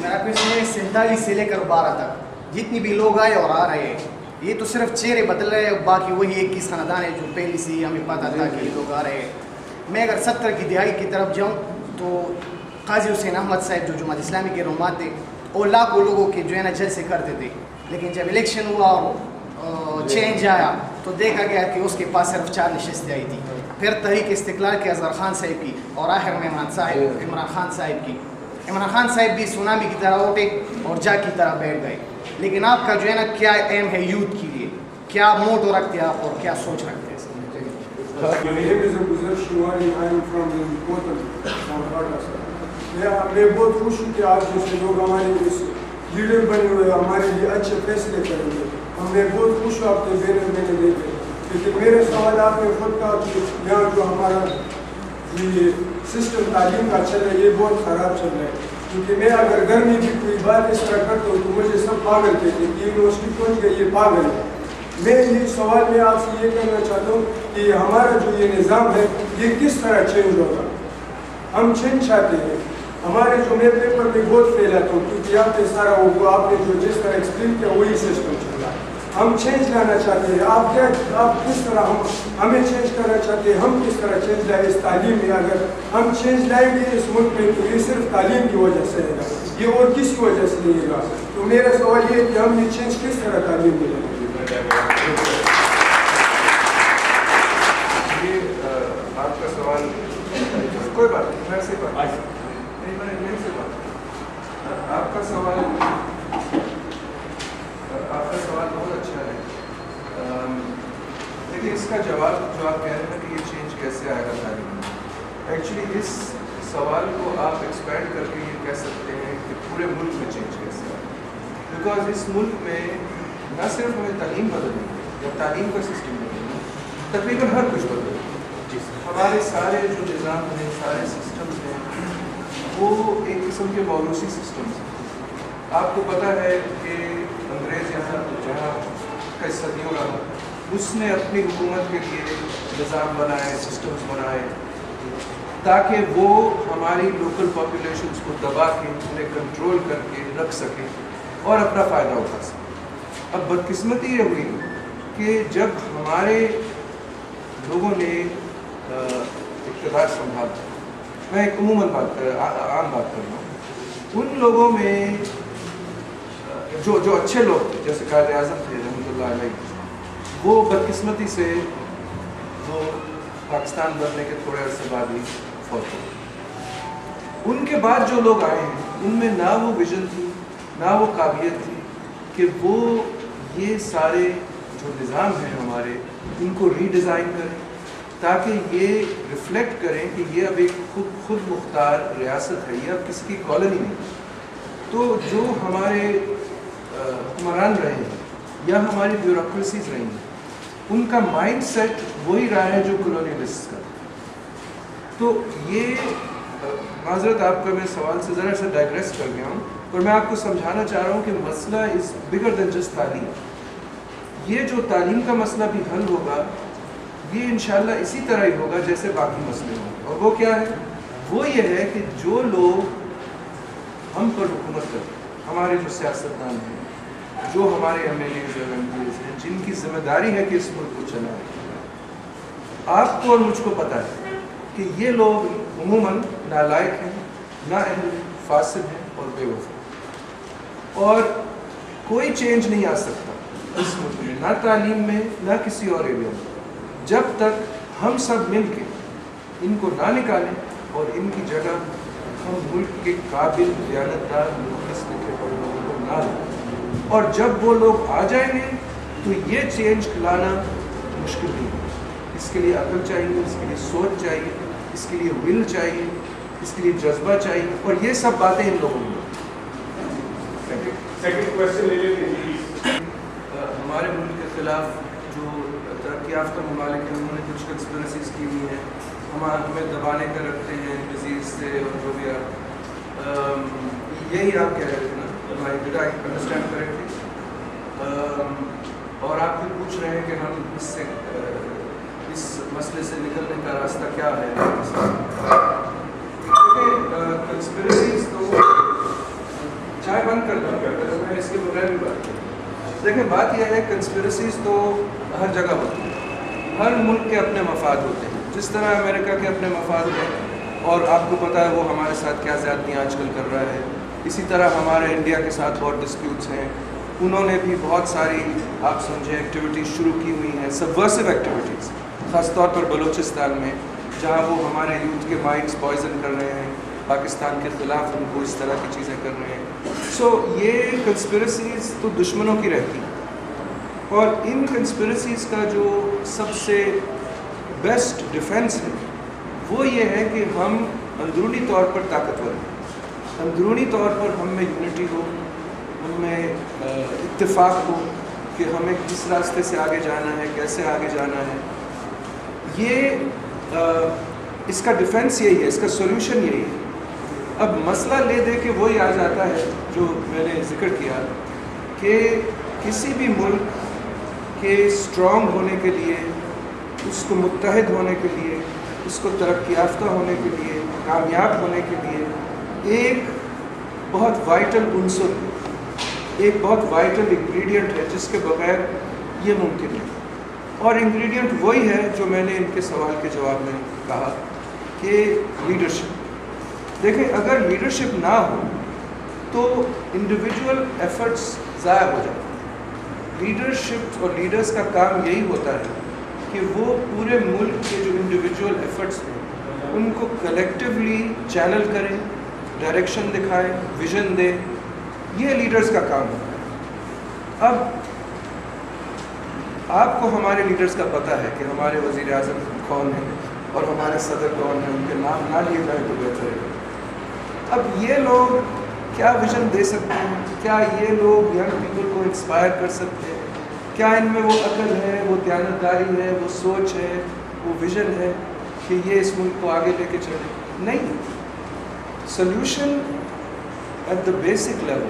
میرا کوشچن ہے 47 سے لے کر 12 تک جتنی بھی لوگ آئے اور آ رہے ہیں, یہ تو صرف چہرے بدل رہے ہیں, باقی وہی ایک کس خاندان ہے جو پہلے سے ہی ہمیں پتہ تھا کہ یہ لوگ آ رہے ہیں. میں اگر 70 کی دہائی کی طرف جاؤں تو قاضی حسین احمد صاحب جو جماعت اسلامی کے رہنما تھے, اور لاکھوں لوگوں کے جو ہے نا جلسے کرتے تھے, لیکن جب الیکشن ہوا اور چینج آیا تو دیکھا گیا کہ اس کے پاس صرف 4 نشستیں آئی تھی. پھر تحریک استقلال کے اظہر خان صاحب کی, اور آخر میں عمران خان صاحب کی. عمران خان صاحب بھی سونامی کی طرح اٹھے اور جا کی طرح بیٹھ گئے. لیکن آپ کا جو ہے نا کیا ایم ہے یوتھ کے لیے, کیا موٹو رکھتے ہیں آپ اور کیا سوچ رکھتے ہیں؟ میں بہت خوش ہوں کہ آج جیسے لوگ ہمارے لیڈر بنے ہوئے ہمارے لیے اچھے فیصلے کریں گے. میں بہت خوش ہوں آپ کے بینر میں نے دیکھے, لیکن میرے سوال آپ نے خود کہا کہ یہاں جو ہمارا یہ سسٹم تعلیم کا چل رہا ہے یہ بہت خراب چل رہا ہے. کیونکہ میں اگر گھر میں بھی کوئی بات اس طرح کرتا ہوں تو مجھے سب پاگل کہتے ہیں کہ یونیورسٹی پہنچ گئی, یہ پاگل ہے. میں یہ سوال میں آپ سے یہ کہنا چاہتا ہوں کہ ہمارا جو یہ نظام ہے یہ کس طرح چینج ہوگا. ہم چینج چاہتے ہیں. ہمارے جو میں پیپر میں بہت فیل آتا ہوں کیونکہ یہاں پہ سارا وہ آپ نے جو جس طرح ایکسپلین کیا وہی سسٹم چل رہا ہے. ہم چینج لانا چاہتے ہیں. آپ کس طرح ہمیں چینج کرنا چاہتے ہیں, ہم کس طرح چینج لائیں اس تعلیم میں. اگر ہم چینج لائیں گے اس ملک میں تو یہ صرف تعلیم کی وجہ سے ہے گا, یہ اور کسی وجہ سے نہیں گا. تو میرا سوال یہ ہے کہ ہم یہ چینج کس طرح تعلیم میں لائیں گے. آپ کا سوال کوئی بات نہیں, میں سے بات آپ کا سوال بہت اچھا ہے. لیکن اس کا جواب جو آپ کہہ رہے ہیں کہ یہ چینج کیسے آئے گا تعلیم میں, ایکچولی اس سوال کو آپ ایکسپینڈ کر کے یہ کہہ سکتے ہیں کہ پورے ملک میں چینج کیسے آئے گا. بیکاز اس ملک میں نہ صرف ہمیں تعلیم بدلنی ہے یا تعلیم کا سسٹم بدلنا ہے, تقریباً ہر کچھ بدلنا ہے. ہمارے سارے جو نظام ہیں, سارے سسٹمز ہیں, وہ ایک قسم کے موروثی سسٹمز ہیں. آپ کو پتہ ہے کہ انگریز یہاں جہاں کئی صدیوں رہا, اس نے اپنی حکومت کے لیے نظام بنائے, سسٹمز بنائے تاکہ وہ ہماری لوکل پاپولیشنز کو دبا کے انہیں کنٹرول کر کے رکھ سکے اور اپنا فائدہ اٹھا سکے. اب بدقسمتی یہ ہوئی کہ جب ہمارے لوگوں نے اقتدار سنبھالا, میں ایک عموماً عام بات کر رہا ہوں, ان لوگوں میں جو اچھے لوگ تھے جیسے قائد اعظم تھے رحمۃ اللہ علیہ, وہ بدقسمتی سے وہ پاکستان بننے کے تھوڑے عرصے بعد ہی فوت ہوئے. ان کے بعد جو لوگ آئے ہیں ان میں نہ وہ ویژن تھی نہ وہ قابلیت تھی کہ وہ یہ سارے جو نظام ہیں ہمارے ان کو ری ڈیزائن کریں تاکہ یہ ریفلیکٹ کریں کہ یہ اب ایک خود مختار ریاست ہے, یہ اب کسی کی کالونی نہیں. تو جو ہمارے حکمران رہے ہیں یا ہماری بیوروکریسیز رہی ہیں, ان کا مائنڈ سیٹ وہی رہا ہے جو کولونیلسٹ کا. تو یہ معذرت آپ کا میں سوال سے ذرا سا ڈائگریس کر گیا ہوں, اور میں آپ کو سمجھانا چاہ رہا ہوں کہ مسئلہ از بگر دین جسٹ تعلیم. یہ جو تعلیم کا مسئلہ بھی حل ہوگا یہ انشاءاللہ اسی طرح ہی ہوگا جیسے باقی مسئلے ہوں گے. اور وہ کیا ہے, وہ یہ ہے کہ جو لوگ ہم پر حکومت کرتے ہیں, ہمارے جو سیاستدان ہیں, جو ہمارے ایم ایل ایز اور ایم پی ایز ہیں, جن کی ذمہ داری ہے کہ اس ملک کو چلائیں, آپ کو اور مجھ کو پتہ ہے کہ یہ لوگ عموماً نالائق ہیں, نااہل, فاسد ہیں اور بے وفا, اور کوئی چینج نہیں آ سکتا اس ملک میں, نہ تعلیم میں نہ کسی اور ایریا میں, جب تک ہم سب مل کے ان کو نہ نکالیں اور ان کی جگہ ہم ملک کے قابل دیانتدار مخلص لکھے پڑھے لوگوں کو نہ لیں. اور جب وہ لوگ آ جائیں گے تو یہ چینج لانا مشکل نہیں ہے. اس کے لیے عقل چاہیے, اس کے لیے سوچ چاہیے, اس کے لیے ول چاہیے, اس کے لیے جذبہ چاہیے, اور یہ سب باتیں ان لوگوں میں. ہمارے ملک کے خلاف جو ترقی یافتہ ممالک ہیں انہوں نے کچھ کنسپریسیز کی ہوئی ہیں, ہمیں دبانے کا رکھتے ہیں ڈیزیز سے, اور جو بھی آپ یہی آپ کہہ رہے تھے نا, ڈیڈ آئی انڈرسٹینڈ کریکٹلی, اور آپ بھی پوچھ رہے ہیں کہ ہم اس مسئلے سے نکلنے کا راستہ کیا ہے. کنسپریسیز تو اس کے بغیر بھی بات کریں. دیکھیں بات یہ ہے کنسپریسیز تو ہر جگہ ہوتی ہیں, ہر ملک کے اپنے مفاد ہوتے ہیں. جس طرح امریکہ کے اپنے مفاد ہیں اور آپ کو پتہ ہے وہ ہمارے ساتھ کیا زیادتیاں آج کل کر رہا ہے, اسی طرح ہمارے انڈیا کے ساتھ بہت ڈسپیوٹس ہیں. انہوں نے بھی بہت ساری آپ سمجھیں ایکٹیویٹیز شروع کی ہوئی ہیں, سبورسو ایکٹیویٹیز, خاص طور پر بلوچستان میں, جہاں وہ ہمارے یوتھ کے مائنڈز پوائزن کر رہے ہیں, پاکستان کے خلاف ان کو اس طرح کی چیزیں کر رہے ہیں. سو یہ کنسپریسیز تو دشمنوں کی رہتی ہیں, اور ان کنسپریسیز کا جو سب سے بیسٹ ڈیفینس ہے وہ یہ ہے کہ ہم اندرونی طور پر طاقتور ہیں, اندرونی طور پر ہم میں یونٹی ہو, ہم میں اتفاق ہو کہ ہمیں کس راستے سے آگے جانا ہے, کیسے آگے جانا ہے. یہ اس کا ڈیفینس یہی ہے, اس کا سولوشن یہی ہے. اب مسئلہ لے دے کے وہی آ جاتا ہے جو میں نے ذکر کیا کہ کسی بھی ملک کے اسٹرانگ ہونے کے لیے, اس کو متحد ہونے کے لیے, اس کو ترقی یافتہ ہونے کے لیے, کامیاب ہونے کے لیے ایک بہت وائٹل عنصر, ایک بہت وائٹل انگریڈینٹ ہے جس کے بغیر یہ ممکن ہے. اور انگریڈینٹ وہی ہے جو میں نے ان کے سوال کے جواب میں کہا کہ لیڈرشپ. دیکھیں اگر لیڈرشپ نہ ہو تو انڈیویجول ایفرٹس ضائع ہو جاتے ہیں. لیڈرشپ اور لیڈرز کا کام یہی ہوتا ہے کہ وہ پورے ملک کے جو انڈیویجول ایفرٹس ہیں ان کو کلیکٹیولی چینل کریں, ڈائریکشن دکھائیں, ویژن دیں. یہ لیڈرز کا کام ہے. اب آپ کو ہمارے لیڈرز کا پتہ ہے کہ ہمارے وزیر اعظم کون ہیں اور ہمارے صدر کون ہیں, ان کے نام نہ لیے جائیں تو بہتر ہے. اب یہ لوگ کیا ویژن دے سکتے ہیں, کیا یہ لوگ ینگ پیپل کو انسپائر کر سکتے ہیں, کیا ان میں وہ عقل ہے, وہ دیانتداری ہے, وہ سوچ ہے, وہ ویژن ہے کہ یہ اس ملک کو آگے لے کے چلے؟ نہیں. Solution at the basic level,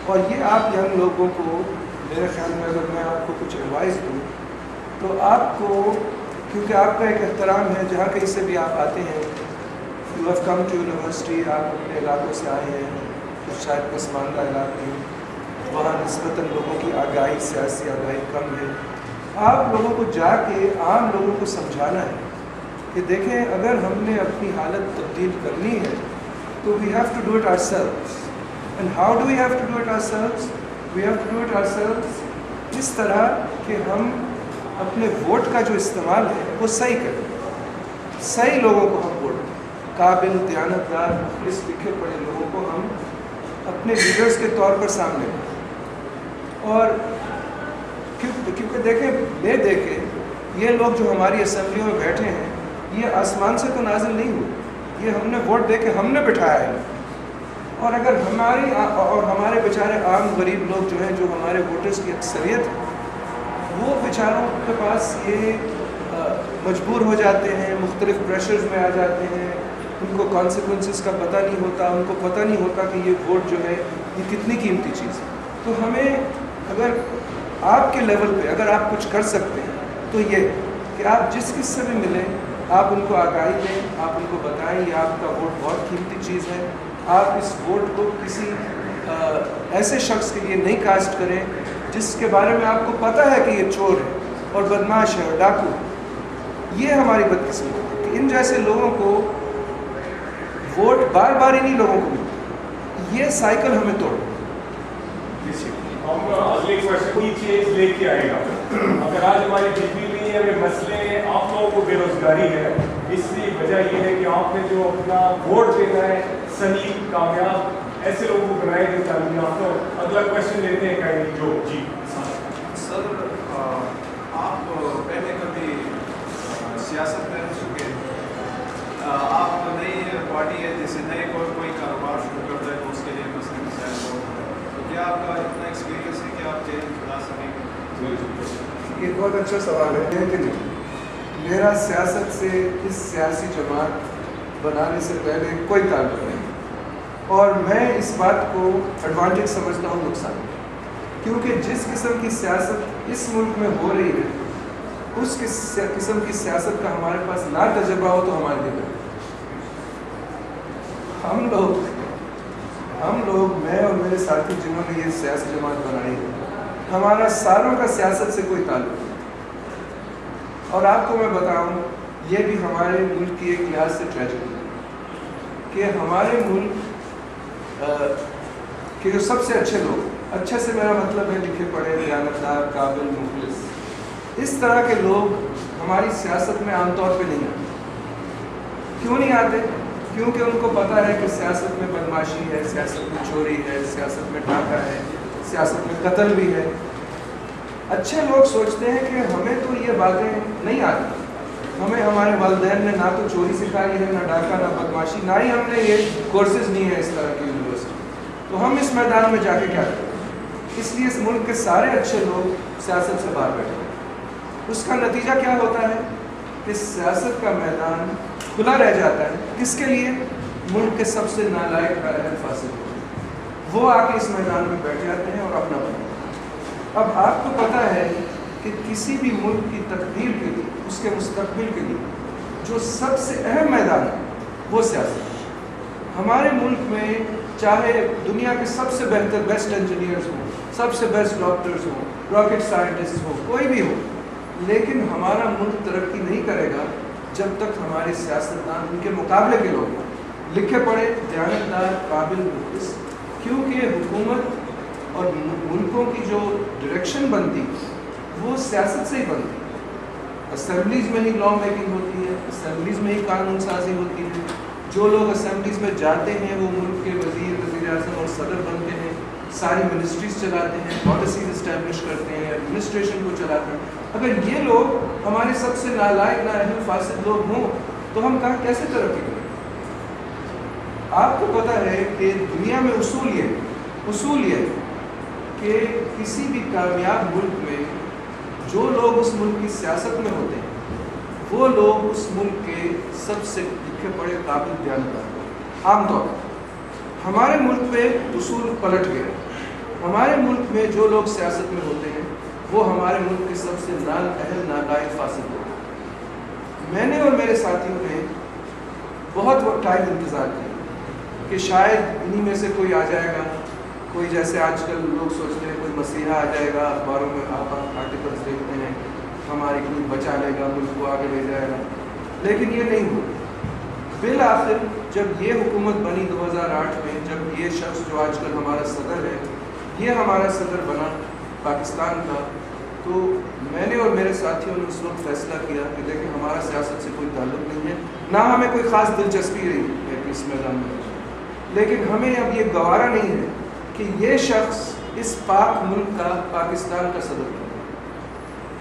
اور یہ آپ ینگ لوگوں کو میرے خیال میں اگر میں آپ کو کچھ ایڈوائز دوں تو آپ کو, کیونکہ آپ کا ایک احترام ہے جہاں کہیں سے بھی آپ آتے ہیں, you have come to university, آپ اپنے علاقوں سے آئے ہیں, کچھ شاید پسماندہ علاقے ہیں, وہاں نسبتاً لوگوں کی آگاہی, سیاسی آگاہی کم ہے. آپ لوگوں کو جا کے عام لوگوں کو سمجھانا ہے کہ دیکھیں اگر ہم نے اپنی حالت تبدیل کرنی ہے تو we have to do it ourselves. And how do we have to do it ourselves? We have to do it ourselves اس طرح کہ ہم اپنے ووٹ کا جو استعمال ہے وہ صحیح کریں, صحیح لوگوں کو ہم ووٹ دیں, قابل, دیانتدار, مخلص, لکھے پڑھے لوگوں کو ہم اپنے لیڈرز کے طور پر سامنے لیں. اور کیونکہ دیکھیں لے دے کے یہ لوگ جو ہماری اسمبلیوں میں بیٹھے ہیں یہ آسمان سے تو نازل نہیں ہوئے, یہ ہم نے ووٹ دے کے ہم نے بٹھایا ہے. اور اگر ہماری اور ہمارے بیچارے عام غریب لوگ جو ہیں, جو ہمارے ووٹرز کی اکثریت ہے, وہ بیچاروں کے پاس یہ مجبور ہو جاتے ہیں, مختلف پریشرز میں آ جاتے ہیں, ان کو کانسیکوینسز کا پتہ نہیں ہوتا, ان کو پتہ نہیں ہوتا کہ یہ ووٹ جو ہے یہ کتنی قیمتی چیز ہے. تو ہمیں اگر آپ کے لیول پہ اگر آپ کچھ کر سکتے ہیں تو یہ کہ آپ جس کس سے بھی ملیں آپ ان کو آگاہی دیں, آپ ان کو بتائیں یہ آپ کا ووٹ بہت قیمتی چیز ہے, آپ اس ووٹ کو کسی ایسے شخص کے لیے نہیں کاسٹ کریں جس کے بارے میں آپ کو پتہ ہے کہ یہ چور ہے اور بدماش ہے اور ڈاکو ہے. یہ ہماری بدقسمتی ہے کہ ان جیسے لوگوں کو ووٹ بار بار انہی لوگوں کو ملتا. یہ سائیکل ہمیں توڑنا. ہم اگلے کوشچن کی چیز لے کے آئے گا. اگر آج ہماری بجلی نہیں ہے, ہمیں مسئلے ہیں, آپ لوگوں کو بے روزگاری ہے, اس لیے وجہ یہ ہے کہ آپ نے جو اپنا ووٹ دینا ہے صحیح, کامیاب ایسے لوگوں کو بنائے گے تعلیم یافتہ. اگلا کوشچن لیتے ہیں کہیں جو جی سر, آپ پہلے کبھی سیاست میں رہ چکے, آپ نئی پارٹی ہے جیسے نئے کوئی کاروبار شروع کرتا ہے تو اس کے لیے مسئلے مسائل ہو, تو کیا آپ کا اتنا ایکسپیرینس ہے کہ آپ چیلنج بتا سکیں گے؟ یہ بہت اچھا سوال ہے. لیکن میرا سیاست سے اس سیاسی جماعت بنانے سے پہلے کوئی تعلق نہیں, اور میں اس بات کو ایڈوانٹیج سمجھتا ہوں نقصان, کیونکہ جس قسم کی سیاست اس ملک میں ہو رہی ہے اس قسم کی سیاست کا ہمارے پاس نہ تجربہ ہو تو ہمارے لیے ہم لوگ میں اور میرے ساتھی جنہوں نے یہ سیاسی جماعت بنائی ہے، ہمارا سالوں کا سیاست سے کوئی تعلق نہیں. اور آپ کو میں بتاؤں، یہ بھی ہمارے ملک کی ایک لحاظ سے ٹریجڈی ہے کہ ہمارے ملک کہ جو سب سے اچھے لوگ، اچھے سے میرا مطلب ہے لکھے پڑھے، دیانتدار، قابل، مخلص، اس طرح کے لوگ ہماری سیاست میں عام طور پہ نہیں آتے. کیوں نہیں آتے؟ کیونکہ ان کو پتہ ہے کہ سیاست میں بدماشی ہے، سیاست میں چوری ہے، سیاست میں ڈاکہ ہے، سیاست میں قتل بھی ہے. اچھے لوگ سوچتے ہیں کہ ہمیں تو یہ باتیں نہیں آتی، ہمیں ہمارے والدین نے نہ تو چوری سکھائی ہے، نہ ڈاکہ، نہ بدماشی، نہ ہی ہم نے یہ کورسز نہیں ہیں اس طرح کی یونیورسٹی. تو ہم اس میدان میں جا کے کیا کریں؟ اس لیے اس ملک کے سارے اچھے لوگ سیاست سے باہر بیٹھے ہیں. اس کا نتیجہ کیا ہوتا ہے کہ سیاست کا میدان کھلا رہ جاتا ہے. کس کے لیے؟ ملک کے سب سے نالائق اہل فاسد لوگ. وہ آ کے اس میدان میں بیٹھ جاتے ہیں اور اپنا بناتے ہیں. اب آپ کو پتہ ہے کہ کسی بھی ملک کی تقدیر کے لیے، اس کے مستقبل کے لیے جو سب سے اہم میدان ہے وہ سیاست ہے. ہمارے ملک میں چاہے دنیا کے سب سے بہتر بیسٹ انجینئرز ہوں، سب سے بیسٹ ڈاکٹرز ہوں، راکٹ سائنٹسٹ ہوں، کوئی بھی ہو، لیکن ہمارا ملک ترقی نہیں کرے گا جب تک ہمارے سیاستدان ان کے مقابلے کے لوگ ہیں، لکھے پڑھے، دیانتدار، قابل، مخلص. کیونکہ حکومت اور ملکوں کی جو ڈائریکشن بنتی وہ سیاست سے ہی بنتی. اسمبلیز میں ہی لا میکنگ ہوتی ہے، اسمبلیز میں ہی قانون سازی ہوتی ہے. جو لوگ اسمبلیز میں جاتے ہیں وہ ملک کے وزیر، وزیر اعظم اور صدر بنتے ہیں، ساری منسٹریز چلاتے ہیں، پالیسیز اسٹیبلش کرتے ہیں، ایڈمنسٹریشن کو چلاتے ہیں. اگر یہ لوگ ہمارے سب سے نالائق، نااہل، فاسد لوگ ہوں تو ہم کہاں کیسے ترقی کریں؟ آپ کو پتہ ہے کہ دنیا میں اصول یہ ہے کہ کسی بھی کامیاب ملک میں جو لوگ اس ملک کی سیاست میں ہوتے ہیں وہ لوگ اس ملک کے سب سے لکھے پڑھے، قابل، دیانتدار. عام طور پر ہمارے ملک میں اصول پلٹ گئے. ہمارے ملک میں جو لوگ سیاست میں ہوتے ہیں وہ ہمارے ملک کے سب سے اہل، نالائق، فاسد لوگ. میں نے اور میرے ساتھیوں نے بہت وقت ٹائم انتظار کیا کہ شاید انہی میں سے کوئی آ جائے گا، کوئی جیسے آج کل لوگ سوچتے ہیں کوئی مسیحا آ جائے گا، اخباروں میں آپ آرٹیکلس دیکھتے ہیں ہماری کوئی بچا لے گا، ملک کو آگے لے جائے گا. لیکن یہ نہیں ہوا. بالآخر جب یہ حکومت بنی 2008 میں، جب یہ شخص جو آج کل ہمارا صدر ہے، یہ ہمارا صدر بنا پاکستان کا، تو میں نے اور میرے ساتھیوں نے اس وقت فیصلہ کیا کہ دیکھیں ہمارا سیاست سے کوئی تعلق نہیں ہے، نہ ہمیں کوئی خاص دلچسپی رہی ہے کہ اس میدان میں، لیکن ہمیں اب یہ گوارا نہیں ہے کہ یہ شخص اس پاک ملک کا، پاکستان کا صدر بنے.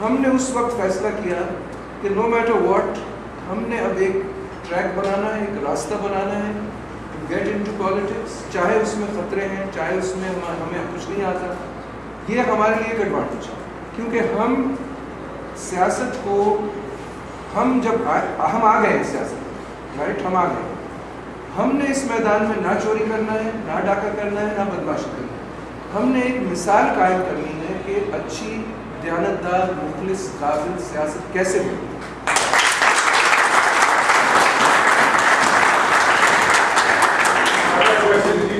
ہم نے اس وقت فیصلہ کیا کہ نو میٹر واٹ ہم نے اب ایک ٹریک بنانا ہے، ایک راستہ بنانا ہے ٹو گیٹ انٹو پالیٹکس. چاہے اس میں خطرے ہیں، چاہے اس میں ہمیں کچھ نہیں آتا، یہ ہمارے لیے ایک ایڈوانٹیج ہے. کیونکہ ہم سیاست کو ہم آ گئے ہیں سیاست، رائٹ، ہم آ گئے. ہم نے اس میدان میں نہ چوری کرنا ہے، نہ ڈاکہ کرنا ہے، نہ بدماشی کرنا ہے. ہم نے ایک مثال قائم کرنی ہے کہ اچھی، دیانتدار، مخلص، قابل سیاست کیسے ہو.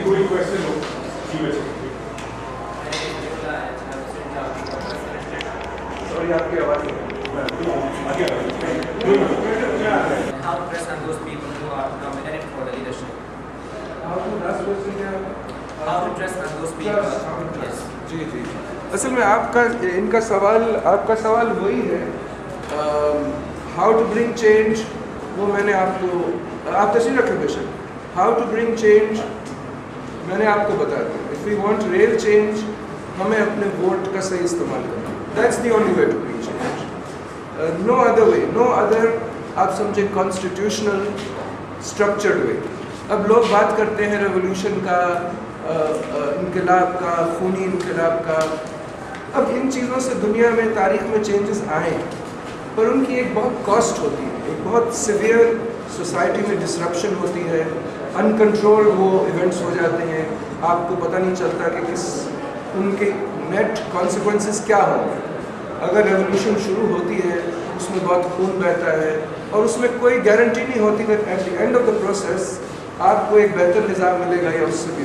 کوئی کوشچن ہو جی بچے. سوری آپ کی آواز نہیں. How to press on those people who are nominated for the leadership? How to press on those people? Yes. جی. اصل میں آپ کا سوال وہی ہے. ہاؤ ٹو برنگ چینج، وہ میں نے آپ کو، آپ تشریح رکھیں بے شک. ہاؤ ٹو برنگ چینج میں نے آپ کو بتا دیا. If we want real change, ہمیں اپنے ووٹ کا صحیح استعمال کرنا. That's the only way to bring change. No other way, no other, آپ سمجھے کانسٹیٹیوشنل اسٹرکچرڈ وے. اب لوگ بات کرتے ہیں ریولیوشن کا، انقلاب کا، خونی انقلاب کا. اب ان چیزوں سے دنیا میں، تاریخ میں چینجز آئے ہیں، پر ان کی ایک بہت کاسٹ ہوتی ہے، ایک بہت سیویئر سوسائٹی میں ڈسرپشن ہوتی ہے، ان کنٹرول وہ ایونٹس ہو جاتے ہیں، آپ کو پتہ نہیں چلتا کہ ان کے نیٹ کانسیکوینسز کیا ہوں. اگر ریولیوشن شروع ہوتی ہے اس میں بہت خون بہتا ہے اور اس میں کوئی گارنٹی نہیں ہوتی کہ at the end of the process آپ کو ایک بہتر نظام ملے گا یا اس سے بھی.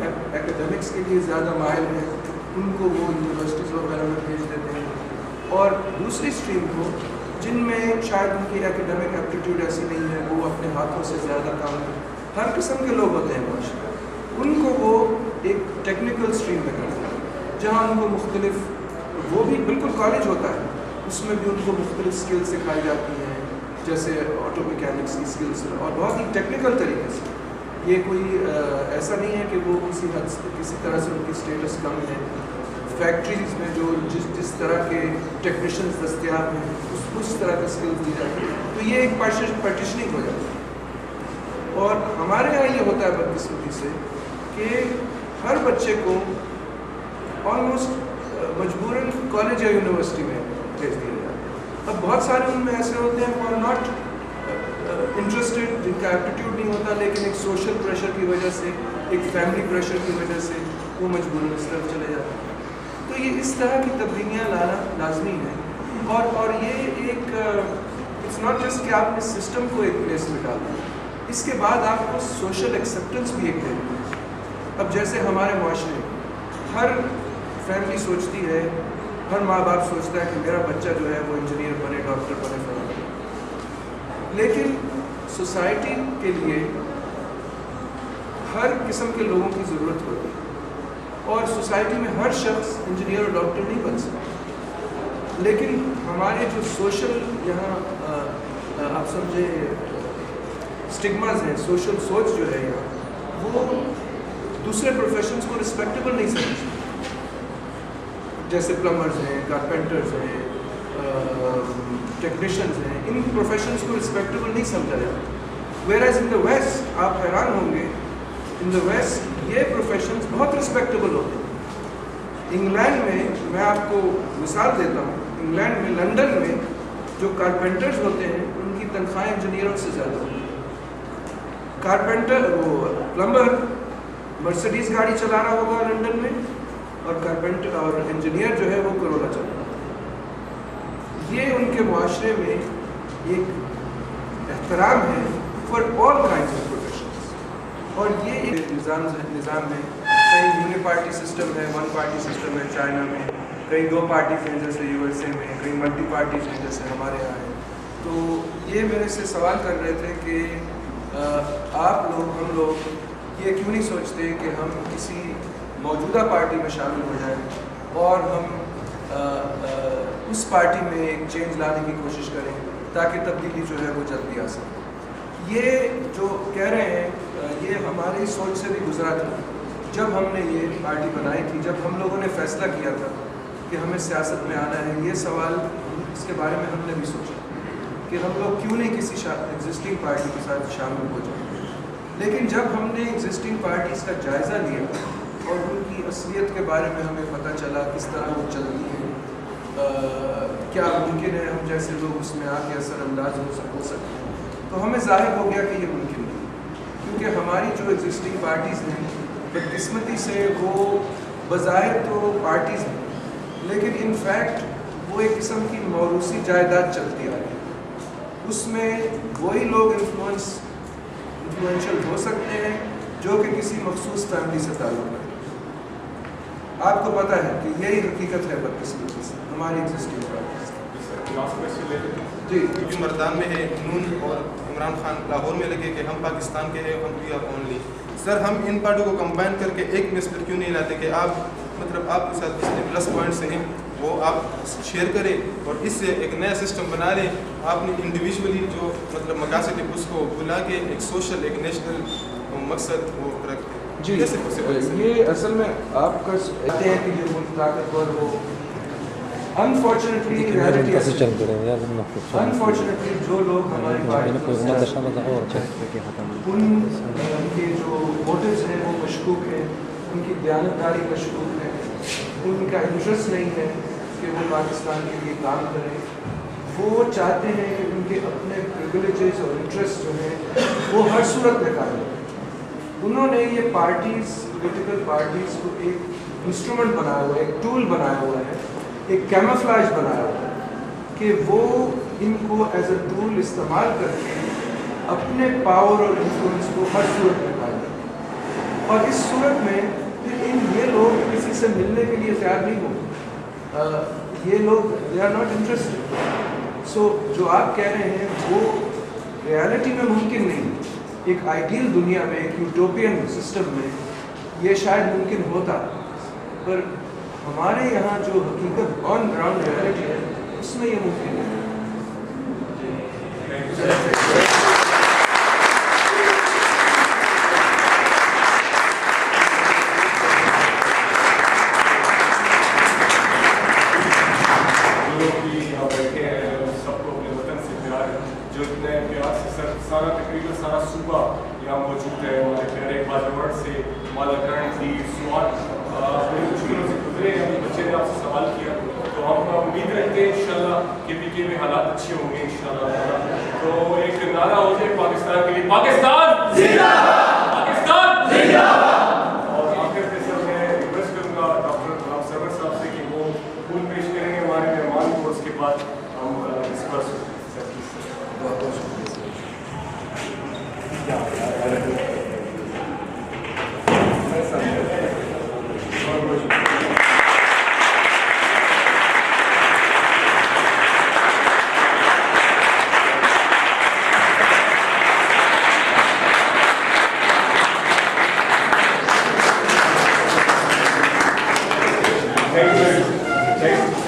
ایکڈیمکس کے لیے زیادہ ماہر ہے ان کو وہ یونیورسٹیز وغیرہ میں بھیج دیتے ہیں، اور دوسری اسٹریم کو جن میں شاید ان کی ایکڈیمک ایپٹیٹیوڈ ایسی نہیں ہے، وہ اپنے ہاتھوں سے زیادہ کام ہر قسم کے لوگ ہوتے ہیں معاشرے، ان کو وہ ایک ٹیکنیکل اسٹریم میں کرتے ہیں جہاں ان کو مختلف، وہ بھی بالکل کالج ہوتا ہے، اس میں بھی ان کو مختلف اسکلس سکھائی جاتی ہیں، جیسے آٹو میکینکس کی اسکلس، اور بہت ہی ٹیکنیکل طریقے سے۔ یہ کوئی ایسا نہیں ہے کہ وہ کسی طرح سے ان کی اسٹیٹس کم ہے۔ فیکٹریز میں جو جس طرح کے ٹیکنیشینز دستیاب ہیں اس طرح کے اسکلز دی جاتی ہیں، تو یہ ایک پارٹیشننگ ہو جاتی ہے۔ اور ہمارے یہاں یہ ہوتا ہے بدقسمتی سے کہ ہر بچے کو آلموسٹ مجبوراً کالج یا یونیورسٹی میں بھیج دیا جاتا ہے۔ اب بہت سارے ان میں ایسے ہوتے ہیں وہ ناٹ انٹرسٹڈ، جن کا ایپٹیٹیوڈ نہیں ہوتا، لیکن ایک سوشل پریشر کی وجہ سے، ایک فیملی پریشر کی وجہ سے وہ مجبوراً اس طرف چلے جاتے ہیں۔ تو یہ اس طرح کی تبدیلیاں لانا لازمی ہے، اور یہ ایک اٹس ناٹ جسٹ کہ آپ نے سسٹم کو ایک پلیس میں ڈال دیں، اس کے بعد آپ کو سوشل ایکسیپٹنس بھی ایک دیں۔ اب جیسے ہمارے معاشرے ہر فیملی سوچتی ہے، ہر ماں باپ سوچتا ہے کہ میرا بچہ جو ہے وہ انجینئر بنے، ڈاکٹر بنے، فلاں بنے، لیکن سوسائٹی کے لیے ہر قسم کے لوگوں کی ضرورت ہوتی ہے، اور سوسائٹی میں ہر شخص انجینئر اور ڈاکٹر نہیں بن سکتا، لیکن ہمارے جو سوشل یہاں آپ سمجھے اسٹگماز ہیں، سوشل سوچ جو ہے یہاں، وہ دوسرے پروفیشنز کو رسپیکٹیبل نہیں سمجھتے، جیسے پلمبرز ہیں، کارپینٹرز ہیں، ٹیکنیشینز ہیں، ان پروفیشنز کو رسپیکٹیبل نہیں سمجھا جاتا۔ ویئرز ان دا ویسٹ آپ حیران ہوں گے، ان دا ویسٹ یہ پروفیشنز بہت رسپیکٹیبل ہوتے ہیں۔ انگلینڈ میں آپ کو مثال دیتا ہوں، انگلینڈ میں لنڈن میں جو کارپینٹرز ہوتے ہیں ان کی تنخواہیں انجینئروں سے زیادہ ہوتی ہیں۔ کارپینٹر وہ پلمبر مرسڈیز گاڑی چلا رہا ہوگا لنڈن میں، اور کارپینٹر اور انجینئر جو ہے وہ کرولا چلا رہا ہوگا۔ یہ ان کے معاشرے میں ایک احترام ہے for all kinds of professions, اور یہ ایک نظام میں کئی یونی پارٹی سسٹم ہے، ون پارٹی سسٹم ہے چائنا میں، کئی دو پارٹیز ہیں جیسے یو ایس اے میں، کئی ملٹی پارٹیز ہیں جیسے ہمارے یہاں ہیں۔ تو یہ میرے سے سوال کر رہے تھے کہ آپ لوگ، ہم لوگ یہ کیوں نہیں سوچتے کہ ہم کسی موجودہ پارٹی میں شامل ہو جائیں اور ہم اس پارٹی میں ایک چینج لانے کی کوشش کریں تاکہ تبدیلی جو ہے وہ جلدی آ سکے۔ یہ جو کہہ رہے ہیں یہ ہماری سوچ سے بھی گزرا تھا جب ہم نے یہ پارٹی بنائی تھی، جب ہم لوگوں نے فیصلہ کیا تھا کہ ہمیں سیاست میں آنا ہے۔ یہ سوال اس کے بارے میں ہم نے بھی سوچا کہ ہم لوگ کیوں نہیں کسی ایگزسٹنگ پارٹی کے ساتھ شامل ہو جائیں، لیکن جب ہم نے ایگزسٹنگ پارٹیز کا جائزہ لیا اور ان کی اصلیت کے بارے میں ہمیں پتہ چلا کس طرح وہ چلتی ہیں، کیا ممکن ہے ہم جیسے لوگ اس میں آ کے اثر انداز ہو سکتے ہیں، تو ہمیں ظاہر ہو گیا کہ یہ ممکن نہیں، کیونکہ ہماری جو ایگزسٹنگ پارٹیز ہیں بدقسمتی سے وہ بظاہر تو پارٹیز ہیں، لیکن ان فیکٹ وہ ایک قسم کی موروثی جائیداد چلتی آ رہی ہے۔ اس میں وہی لوگ انفلوئنشل ہو سکتے ہیں جو کہ کسی مخصوص فیملی سے تعلق ہے۔ آپ کو پتہ ہے کہ یہی حقیقت ہے بدقسمتی سے ہماری ایگزسٹنگ پارٹیز۔ جی، کیونکہ مردان میں ہے نون اور عمران خان لاہور میں لگے کہ ہم پاکستان کے ہیں، ہم وی آر اونلی۔ سر ہم ان پارٹیوں کو کمبائن کر کے ایک نسل پر کیوں نہیں لاتے کہ آپ مطلب آپ کے ساتھ جتنے پلس پوائنٹس ہیں وہ آپ شیئر کریں اور اس سے ایک نیا سسٹم بنا لیں۔ آپ نے انڈیویجولی جو مطلب مقاصد اس کو بلا کے ایک سوشل ایک نیشنل مقصد وہ رکھتے ہیں۔ جی، یہ اصل میں آپ کا کہتے ہیں کہ یہ ملک طاقتور ہو، انفارچونیٹلی جو لوگ ہماری پارٹی ان کے جو موٹیوز ہیں وہ مشکوک ہیں، ان کی دیانتداری مشکوک ہے، ان کا انٹرسٹ نہیں ہے کہ وہ پاکستان کے لیے کام کریں، وہ چاہتے ہیں کہ ان کے اپنے پریویلیجز اور انٹرسٹ جو ہیں وہ ہر صورت میں قائم رہیں۔ انہوں نے یہ پارٹیز، پولیٹیکل پارٹیز کو ایک انسٹرومنٹ بنایا ہوا ہے، ایک ٹول بنایا ہوا ہے، ایک کیموفلاج بنایا ہوا ہے کہ وہ ان کو ایز اے ٹول استعمال کر کے اپنے پاور اور انفلوئنس کو ہر صورت میں قائم رکھیں۔ اور اس صورت میں یہ لوگ کسی سے ملنے کے لیے تیار نہیں ہوں، یہ لوگ دے آر ناٹ انٹرسٹڈ. سو جو آپ کہہ رہے ہیں وہ ریالٹی میں ممکن نہیں. ایک آئیڈیل دنیا میں، ایک یوٹوپین سسٹم میں یہ شاید ممکن ہوتا، پر ہمارے یہاں جو حقیقت آن گراؤنڈ ریالٹی ہے اس میں یہ ممکن نہیں. سارا تقریباً سارا صوبہ یہاں موجود ہے. ہمارے پیارے باجوڑ سے مالاکرن تھی سوات بڑی مشکلوں سے گزرے ہیں. ابھی بچے نے آپ سے سوال کیا تو ہم امید رکھتے ہیں انشاءاللہ کہ پی کے میں حالات اچھے ہوں گے انشاءاللہ. تو ایک نعرہ ہو جائے پاکستان کے لیے، پاکستان زندہ باد، پاکستان زندہ باد. اور آخر میں سر میں ریکویسٹ کروں گا ڈاکٹر غلام سرور صاحب سے کہ وہ پھول پیش کریں گے ہمارے مہمان کو. اس کے بعد ہم اس پر بہت بہت شکریہ. Thank you.